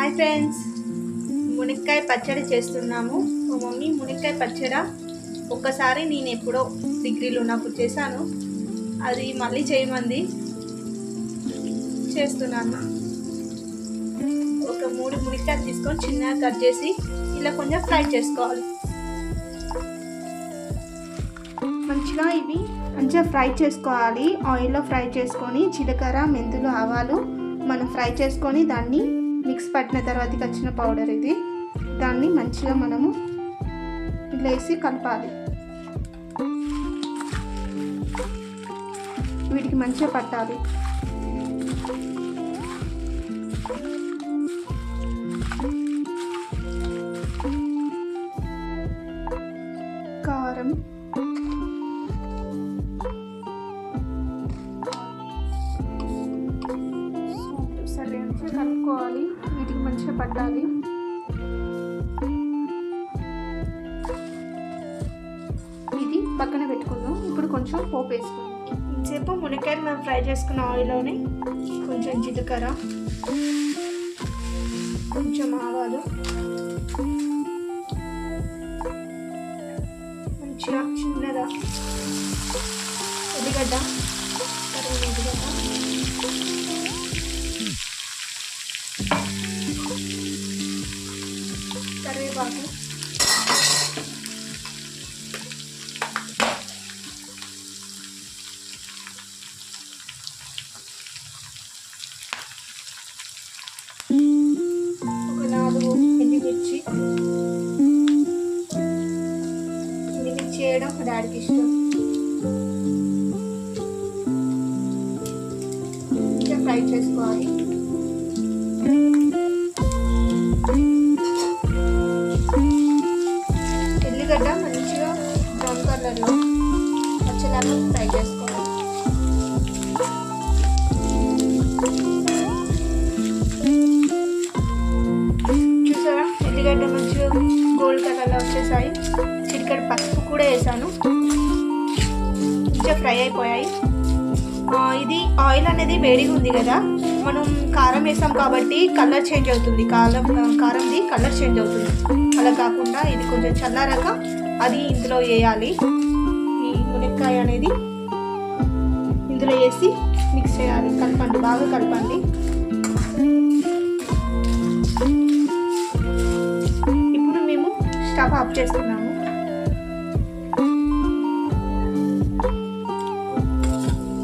Hi friends, మునక్కాయ పచ్చడి చేస్తున్నాము. మా మమ్మీ మునక్కాయ పచ్చడి ఒక్కసారి నేను ఎప్పుడో డిగ్రీలో ఉన్నప్పుడు చేశాను. అది మళ్ళీ చేయమంది, చేస్తున్నాను. ఒక 3 మునక్కాయలు తీసుకొని చిన్నగా కట్ చేసి ఇలా కొంచెం ఫ్రై చేసుకోవాలి. మంచిగా ఫ్రై చేసుకోవాలి. ఆయిల్లో ఫ్రై చేసుకొని జీలకర్ర, మెంతులు, ఆవాలు మనం ఫ్రై చేసుకొని దాన్ని మిక్స్ పట్టిన తర్వాతకి వచ్చిన పౌడర్ ఇది. దాన్ని మంచిగా మనము ఇలా వేసి కలపాలి. వీటికి మంచిగా పట్టాలి. కారం, కలుపుకోవాలి. వీటికి మంచిగా పట్టాలి. ఇది పక్కన పెట్టుకుందాం. ఇప్పుడు కొంచెం పోపు వేసుకుందాం. ఇంతసేపు మునక్కాయలు మనం ఫ్రై చేసుకున్న ఆయిల్లోనే కొంచెం జీలకర్ర, కొంచెం ఆవాలు, మంచిగా చిన్నగా ఉల్లిగడ్డ, కరివేపాకు, ఒక 4 ఎండుమిర్చి. ఎండుమిర్చి వేయడం మా డాడీకి ఇష్టం. ఇంకా ఫ్రై చేసుకోవాలి. ఎల్లిగడ్డ మంచిగా బ్రౌన్ కలర్లో వచ్చేలాగా ఫ్రై చేసుకోవాలి. చూసారా, ఎల్లిగడ్డ మంచిగా గోల్డ్ కలర్లో వచ్చేసాయి. చిటికెడు పసుపు కూడా వేసాను. మంచిగా ఫ్రై అయిపోయాయి. ఇది ఆయిల్ అనేది వేడిగా ఉంది కదా, మనం కారం వేసాం కాబట్టి కలర్ చేంజ్ అవుతుంది. కారంది కలర్ చేంజ్ అవుతుంది. అలా కాకుండా ఇది కొంచెం చల్లారాక అది ఇందులో వేయాలి. ఈ మునక్కాయ అనేది ఇందులో వేసి మిక్స్ చేయాలి. కలపండి, బాగా కలపండి. ఇప్పుడు మేము స్టవ్ ఆఫ్ చేస్తున్నాము.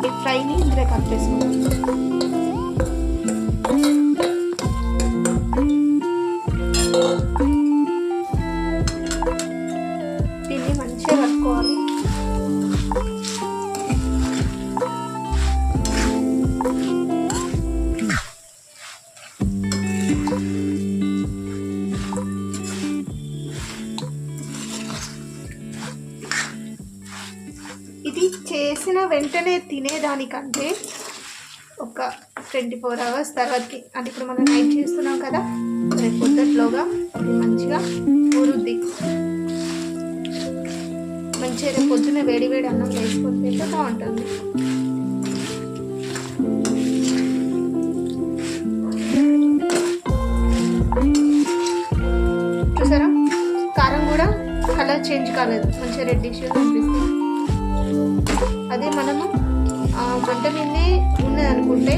ఈ ఫ్రైని ఇందులో కట్ చేసుకుంటాం. దీన్ని మంచిగా కలుపుకోవాలి. ఇది చేసిన వెంటనే తినేదానికంటే ఒక 24 hours తర్వాతకి, అంటే ఇప్పుడు మనం నైట్ చేస్తున్నాం కదా, రేపు పొద్దుట్లోగా ఇది మంచిగా ఊరుద్ది. మంచిగా రేపు పొద్దున్న వేడి అన్నం వేసుకొని తింటే బాగుంటుంది. చూసారా, కారం కూడా కలర్ చేంజ్ కాలేదు, మంచిగా రెడ్డిష్గా కనిపిస్తుంది. అదే మనము మంట మీదనే ఉన్నది అనుకుంటే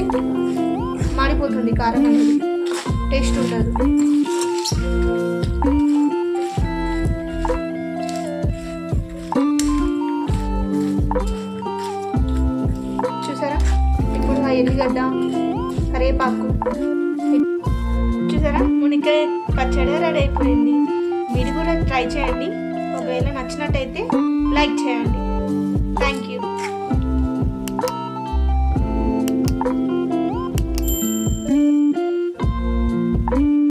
మాడిపోతుంది. కారం అనేది టేస్ట్ ఉంటుంది. చూసారా, ఇప్పుడు ఆ ఎల్లిగడ్డ, కరివేపాకు, చూసారా, మునక్కాయ పచ్చడి రెడీ అయిపోయింది. మీరు కూడా ట్రై చేయండి. ఒకవేళ నచ్చినట్టయితే లైక్ చేయండి.